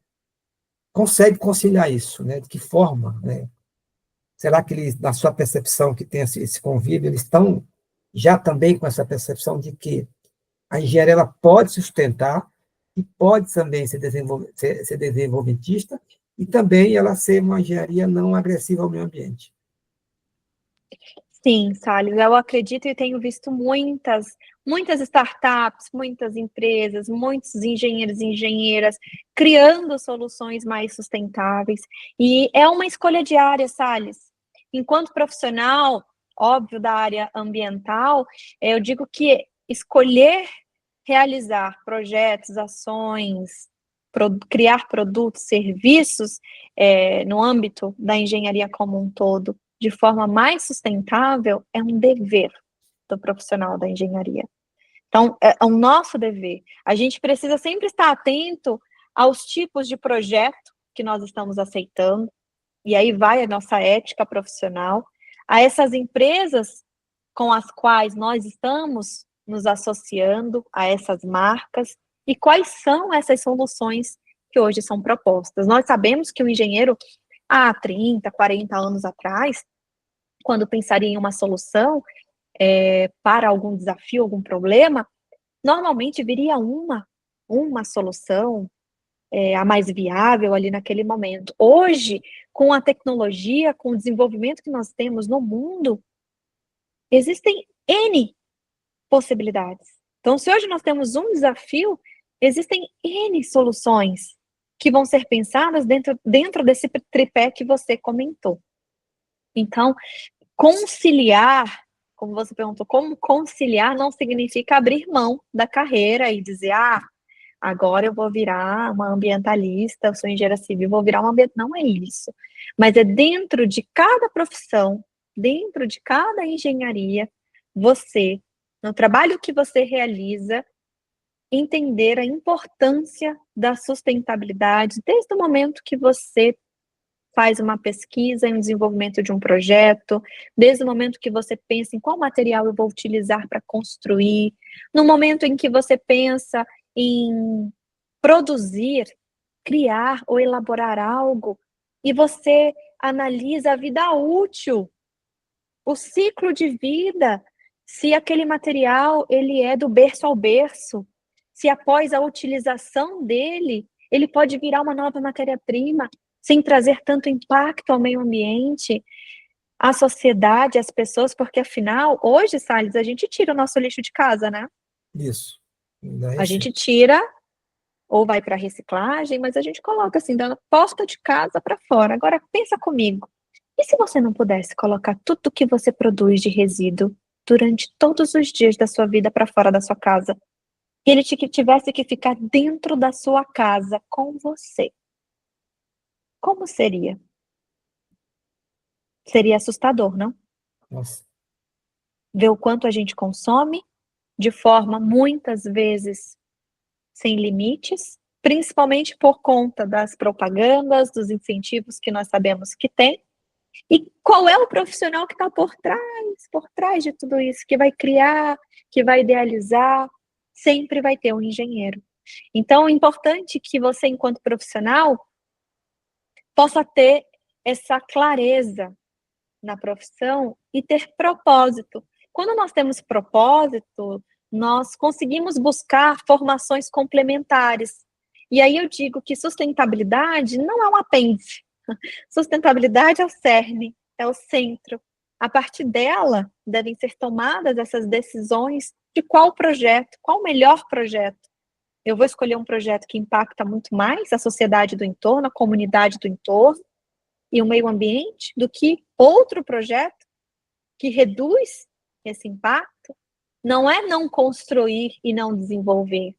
Consegue conciliar isso, né? De que forma, né? Será que eles, na sua percepção que tem esse convívio, eles estão já também com essa percepção de que a engenharia ela pode sustentar e pode também ser desenvolvimentista e também ela ser uma engenharia não agressiva ao meio ambiente? Sim, Salles, eu acredito e tenho visto muitas startups, muitas empresas, muitos engenheiros e engenheiras criando soluções mais sustentáveis. E é uma escolha diária, Salles. Enquanto profissional, óbvio, da área ambiental, eu digo que escolher realizar projetos, ações, criar produtos, serviços no âmbito da engenharia como um todo, de forma mais sustentável, é um dever do profissional da engenharia. Então, é um nosso dever. A gente precisa sempre estar atento aos tipos de projeto que nós estamos aceitando, e aí vai a nossa ética profissional, a essas empresas com as quais nós estamos nos associando, a essas marcas, e quais são essas soluções que hoje são propostas. Nós sabemos que o engenheiro, há 30, 40 anos atrás, quando pensaria em uma solução para algum desafio, algum problema, normalmente viria uma solução a mais viável ali naquele momento. Hoje, com a tecnologia, com o desenvolvimento que nós temos no mundo, existem N possibilidades. Então, se hoje nós temos um desafio, existem N soluções que vão ser pensadas dentro desse tripé que você comentou. Então, conciliar, como você perguntou, como conciliar não significa abrir mão da carreira e dizer, agora eu vou virar uma ambientalista, eu sou engenheira civil, vou virar uma ambientalista. Não é isso. Mas é dentro de cada profissão, dentro de cada engenharia, você, no trabalho que você realiza, entender a importância da sustentabilidade desde o momento que você faz uma pesquisa em desenvolvimento de um projeto, desde o momento que você pensa em qual material eu vou utilizar para construir, no momento em que você pensa em produzir, criar ou elaborar algo, e você analisa a vida útil, o ciclo de vida, se aquele material ele é do berço ao berço, se após a utilização dele, ele pode virar uma nova matéria-prima, sem trazer tanto impacto ao meio ambiente, à sociedade, às pessoas, porque afinal, hoje, Salles, a gente tira o nosso lixo de casa, né? Isso. A gente tira ou vai para reciclagem, mas a gente coloca assim, da porta de casa para fora. Agora, pensa comigo. E se você não pudesse colocar tudo que você produz de resíduo durante todos os dias da sua vida para fora da sua casa? E ele tivesse que ficar dentro da sua casa com você? Como seria? Seria assustador, não? Nossa. Ver o quanto a gente consome, de forma muitas vezes sem limites, principalmente por conta das propagandas, dos incentivos que nós sabemos que tem. E qual é o profissional que está por trás de tudo isso, que vai criar, que vai idealizar? Sempre vai ter um engenheiro. Então, é importante que você, enquanto profissional, possa ter essa clareza na profissão e ter propósito. Quando nós temos propósito, nós conseguimos buscar formações complementares. E aí eu digo que sustentabilidade não é um apêndice. Sustentabilidade é o cerne, é o centro. A partir dela, devem ser tomadas essas decisões de qual projeto, qual o melhor projeto. Eu vou escolher um projeto que impacta muito mais a sociedade do entorno, a comunidade do entorno e o meio ambiente, do que outro projeto que reduz esse impacto. Não é não construir e não desenvolver,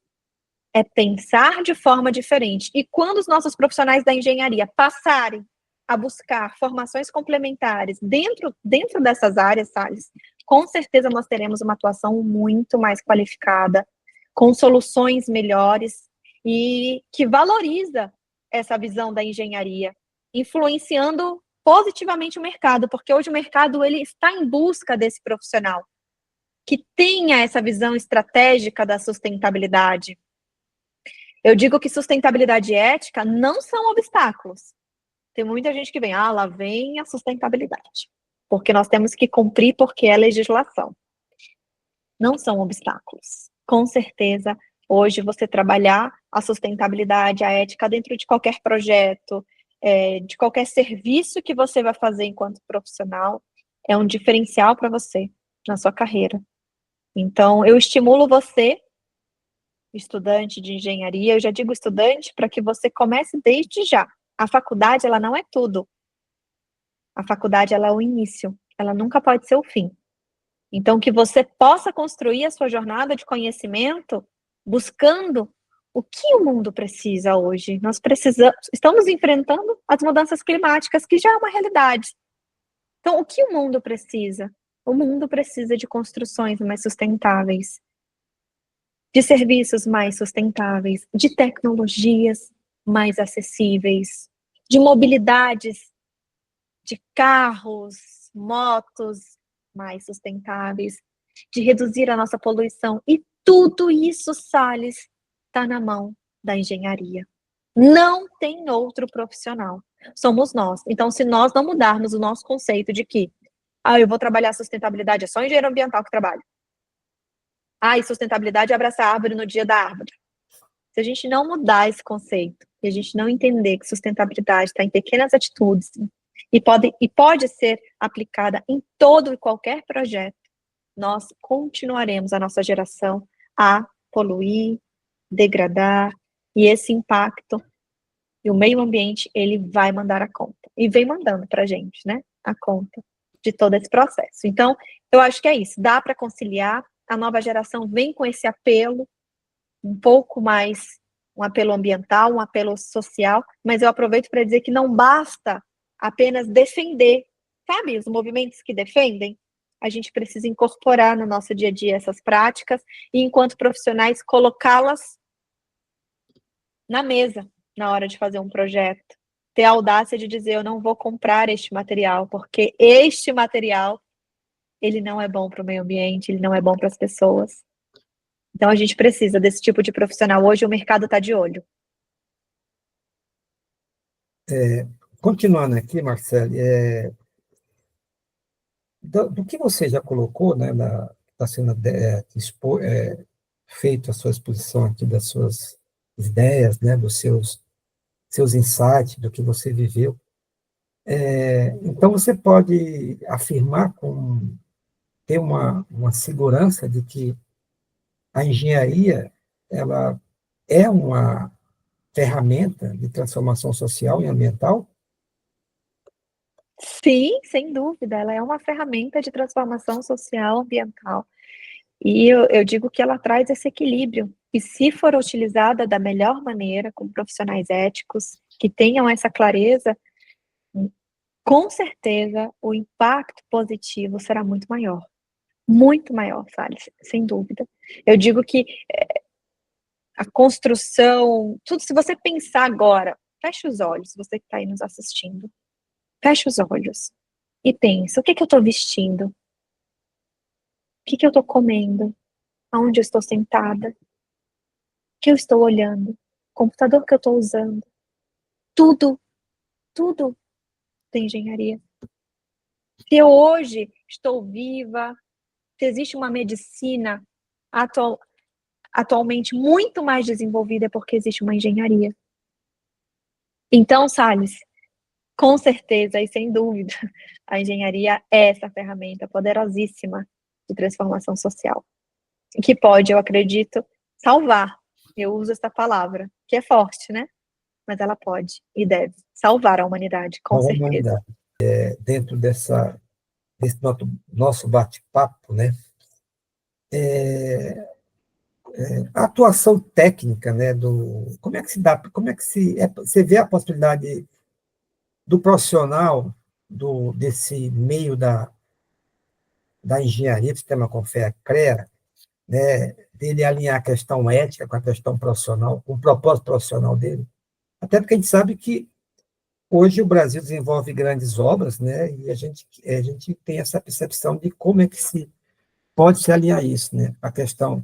é pensar de forma diferente. E quando os nossos profissionais da engenharia passarem a buscar formações complementares dentro dessas áreas, Salles, com certeza nós teremos uma atuação muito mais qualificada, com soluções melhores e que valoriza essa visão da engenharia, influenciando positivamente o mercado, porque hoje o mercado ele está em busca desse profissional que tenha essa visão estratégica da sustentabilidade. Eu digo que sustentabilidade e ética não são obstáculos. Tem muita gente que vem, lá vem a sustentabilidade, porque nós temos que cumprir porque é legislação. Não são obstáculos. Com certeza, hoje você trabalhar a sustentabilidade, a ética dentro de qualquer projeto, de qualquer serviço que você vai fazer enquanto profissional, é um diferencial para você na sua carreira. Então, eu estimulo você, estudante de engenharia, eu já digo estudante, para que você comece desde já. A faculdade, ela não é tudo. A faculdade, ela é o início. Ela nunca pode ser o fim. Então, que você possa construir a sua jornada de conhecimento buscando o que o mundo precisa hoje. Nós estamos enfrentando as mudanças climáticas, que já é uma realidade. Então, o que o mundo precisa? O mundo precisa de construções mais sustentáveis, de serviços mais sustentáveis, de tecnologias mais acessíveis, de mobilidades, de carros, motos mais sustentáveis, de reduzir a nossa poluição. E tudo isso, Salles, está na mão da engenharia. Não tem outro profissional. Somos nós. Então, se nós não mudarmos o nosso conceito de que eu vou trabalhar sustentabilidade, é só engenheiro ambiental que trabalha. E sustentabilidade é abraçar a árvore no dia da árvore. Se a gente não mudar esse conceito, e a gente não entender que sustentabilidade está em pequenas atitudes, e pode ser aplicada em todo e qualquer projeto, nós continuaremos a nossa geração a poluir, degradar, e esse impacto e o meio ambiente, ele vai mandar a conta. E vem mandando para a gente, né? A conta de todo esse processo. Então, eu acho que é isso. Dá para conciliar. A nova geração vem com esse apelo, um pouco mais, um apelo ambiental, um apelo social, mas eu aproveito para dizer que não basta apenas defender, sabe? Os movimentos que defendem, a gente precisa incorporar no nosso dia a dia essas práticas e, enquanto profissionais, colocá-las na mesa na hora de fazer um projeto. Ter a audácia de dizer, eu não vou comprar este material, porque este material, ele não é bom para o meio ambiente, ele não é bom para as pessoas. Então, a gente precisa desse tipo de profissional. Hoje, o mercado está de olho. Continuando aqui, Marcele, do que você já colocou, né, está sendo feito a sua exposição aqui das suas ideias, né, dos seus insights, do que você viveu. Então, você pode afirmar, ter uma segurança de que a engenharia ela é uma ferramenta de transformação social e ambiental? Sim, sem dúvida, ela é uma ferramenta de transformação social, ambiental. E eu digo que ela traz esse equilíbrio. E se for utilizada da melhor maneira, com profissionais éticos, que tenham essa clareza, com certeza o impacto positivo será muito maior, Salles, sem dúvida. Eu digo que a construção, tudo, se você pensar agora, feche os olhos, você que está aí nos assistindo, feche os olhos e pensa, o que eu estou vestindo? O que eu estou comendo? Aonde eu estou sentada? O que eu estou olhando? O computador que eu estou usando? Tudo tem engenharia. Se eu hoje estou viva, se existe uma medicina atualmente muito mais desenvolvida, é porque existe uma engenharia. Então, Salles, com certeza e sem dúvida, a engenharia é essa ferramenta poderosíssima de transformação social, que pode, eu acredito, salvar. Eu uso essa palavra, que é forte, né? Mas ela pode e deve salvar a humanidade, com certeza. Humanidade. Dentro desse nosso bate-papo, né? A atuação técnica, né? Como é que se dá? Você vê a possibilidade do profissional desse meio da engenharia, do sistema com fé, CREA, né, dele alinhar a questão ética com a questão profissional, com o propósito profissional dele? Até porque a gente sabe que hoje o Brasil desenvolve grandes obras, né, e a gente tem essa percepção de como é que pode se alinhar isso, né, a questão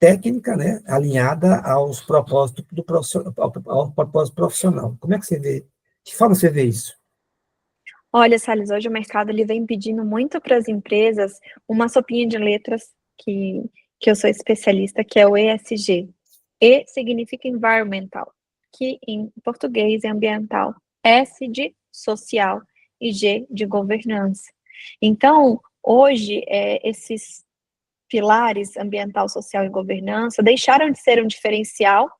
técnica, né, alinhada aos propósitos do profissional, ao propósito profissional. Como é que você vê? De que forma você vê isso? Olha, Salles, hoje o mercado ele vem pedindo muito para as empresas uma sopinha de letras que eu sou especialista, que é o ESG. E significa environmental, que em português é ambiental. S de social e G de governança. Então, hoje, esses pilares ambiental, social e governança deixaram de ser um diferencial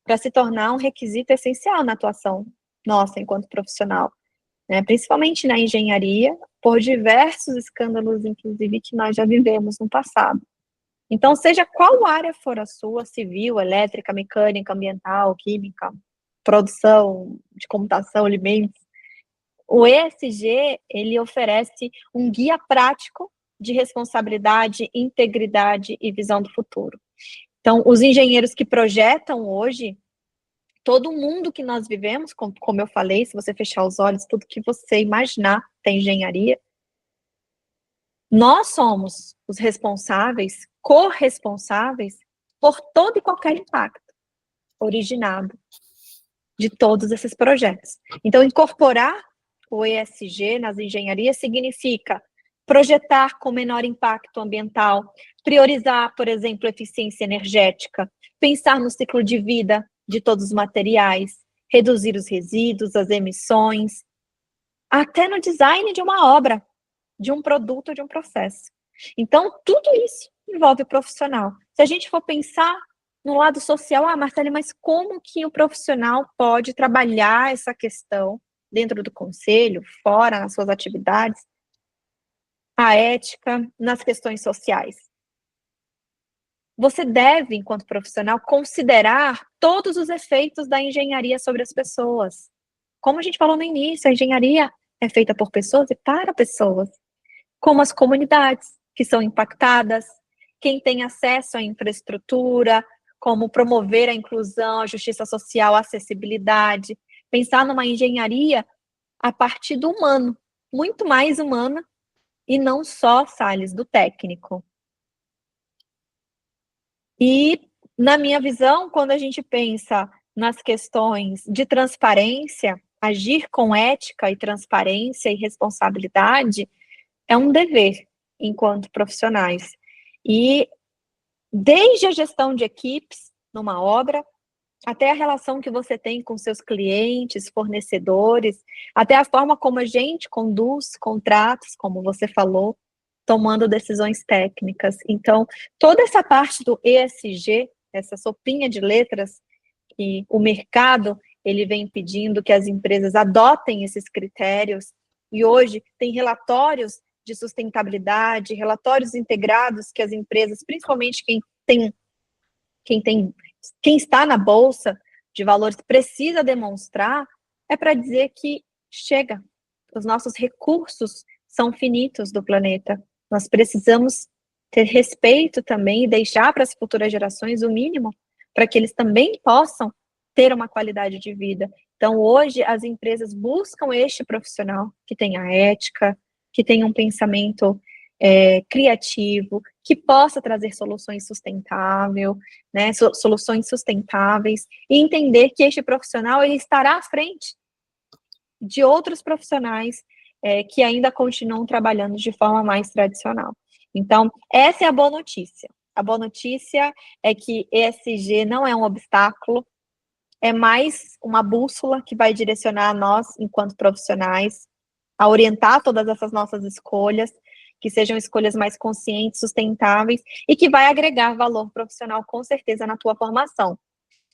para se tornar um requisito essencial na atuação nossa enquanto profissional, né? Principalmente na engenharia, por diversos escândalos, inclusive, que nós já vivemos no passado. Então, seja qual área for a sua, civil, elétrica, mecânica, ambiental, química, produção de computação, alimentos, o ESG, ele oferece um guia prático de responsabilidade, integridade e visão do futuro. Então, os engenheiros que projetam hoje, todo mundo que nós vivemos, como eu falei, se você fechar os olhos, tudo que você imaginar tem engenharia, nós somos os responsáveis, corresponsáveis, por todo e qualquer impacto originado de todos esses projetos. Então, incorporar o ESG nas engenharias significa projetar com menor impacto ambiental, priorizar, por exemplo, eficiência energética, pensar no ciclo de vida de todos os materiais, reduzir os resíduos, as emissões, até no design de uma obra, de um produto, de um processo. Então, tudo isso envolve o profissional. Se a gente for pensar no lado social, Marcele, mas como que o profissional pode trabalhar essa questão dentro do conselho, fora, nas suas atividades, a ética, nas questões sociais? Você deve, enquanto profissional, considerar todos os efeitos da engenharia sobre as pessoas. Como a gente falou no início, a engenharia é feita por pessoas e para pessoas, como as comunidades que são impactadas, quem tem acesso à infraestrutura, como promover a inclusão, a justiça social, a acessibilidade, pensar numa engenharia a partir do humano, muito mais humana, e não só, Salles, do técnico. E, na minha visão, quando a gente pensa nas questões de transparência, agir com ética e transparência e responsabilidade é um dever enquanto profissionais. E desde a gestão de equipes numa obra, até a relação que você tem com seus clientes, fornecedores, até a forma como a gente conduz contratos, como você falou, tomando decisões técnicas. Então, toda essa parte do ESG, essa sopinha de letras, que o mercado ele vem pedindo que as empresas adotem esses critérios, e hoje tem relatórios de sustentabilidade, relatórios integrados que as empresas, principalmente quem está na bolsa de valores precisa demonstrar, é para dizer que chega, os nossos recursos são finitos do planeta. Nós precisamos ter respeito também e deixar para as futuras gerações o mínimo para que eles também possam ter uma qualidade de vida. Então, hoje, as empresas buscam este profissional que tenha ética, que tenha um pensamento criativo, que possa trazer soluções sustentáveis, né, soluções sustentáveis, e entender que este profissional ele estará à frente de outros profissionais que ainda continuam trabalhando de forma mais tradicional. Então, essa é a boa notícia. A boa notícia é que ESG não é um obstáculo, é mais uma bússola que vai direcionar nós, enquanto profissionais, a orientar todas essas nossas escolhas, que sejam escolhas mais conscientes, sustentáveis, e que vai agregar valor profissional, com certeza, na tua formação.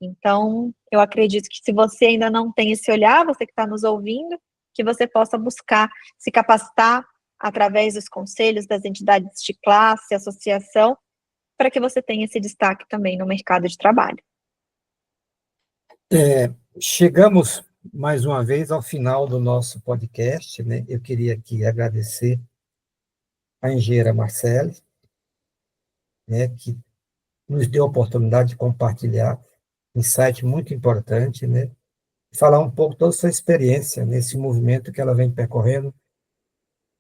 Então, eu acredito que se você ainda não tem esse olhar, você que está nos ouvindo, que você possa buscar se capacitar através dos conselhos, das entidades de classe, associação, para que você tenha esse destaque também no mercado de trabalho. Chegamos mais uma vez ao final do nosso podcast, né? Eu queria aqui agradecer a engenheira Marcele, né, que nos deu a oportunidade de compartilhar um insight muito importante, né? Falar um pouco toda a sua experiência nesse movimento que ela vem percorrendo,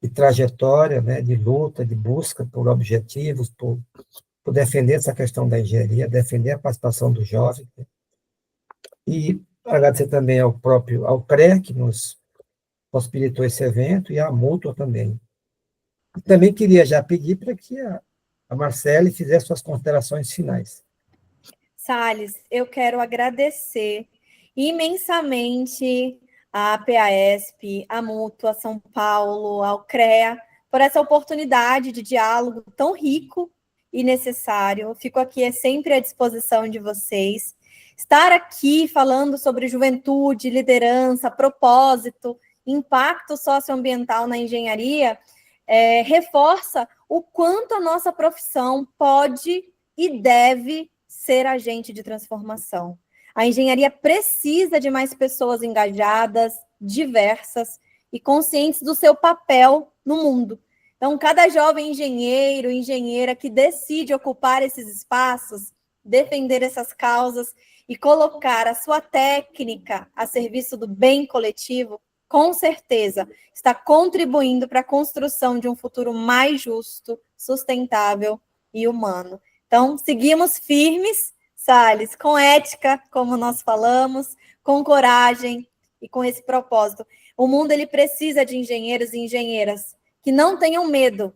de trajetória, né, de luta, de busca por objetivos, por por defender essa questão da engenharia, defender a participação do jovem, né? E agradecer também ao CREA, que nos possibilitou esse evento, e à Mútua também. E também queria já pedir para que a Marcele fizesse suas considerações finais. Salles, eu quero agradecer imensamente à PAESP, à Mútua, São Paulo, ao CREA, por essa oportunidade de diálogo tão rico e necessário. Eu fico aqui sempre à disposição de vocês. Estar aqui falando sobre juventude, liderança, propósito, impacto socioambiental na engenharia, reforça o quanto a nossa profissão pode e deve ser agente de transformação. A engenharia precisa de mais pessoas engajadas, diversas e conscientes do seu papel no mundo. Então, cada jovem engenheiro, engenheira que decide ocupar esses espaços, defender essas causas e colocar a sua técnica a serviço do bem coletivo, com certeza está contribuindo para a construção de um futuro mais justo, sustentável e humano. Então, seguimos firmes, Salles, com ética, como nós falamos, com coragem e com esse propósito. O mundo ele precisa de engenheiros e engenheiras que não tenham medo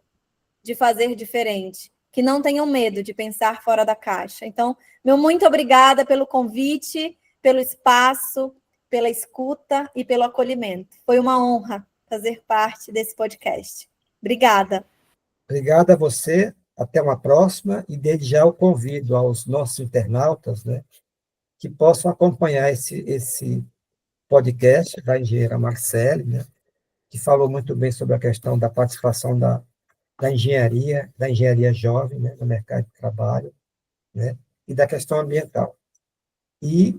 de fazer diferente, que não tenham medo de pensar fora da caixa. Então, meu muito obrigada pelo convite, pelo espaço, pela escuta e pelo acolhimento. Foi uma honra fazer parte desse podcast. Obrigada. Obrigado a você. Até uma próxima, e desde já eu convido aos nossos internautas, né, que possam acompanhar esse podcast da engenheira Marcele, né, que falou muito bem sobre a questão da participação da engenharia jovem, né, no mercado de trabalho, né, e da questão ambiental. E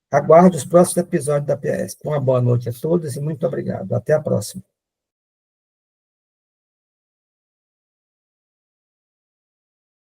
aguardo os próximos episódios da PAESP. Uma boa noite a todos e muito obrigado. Até a próxima.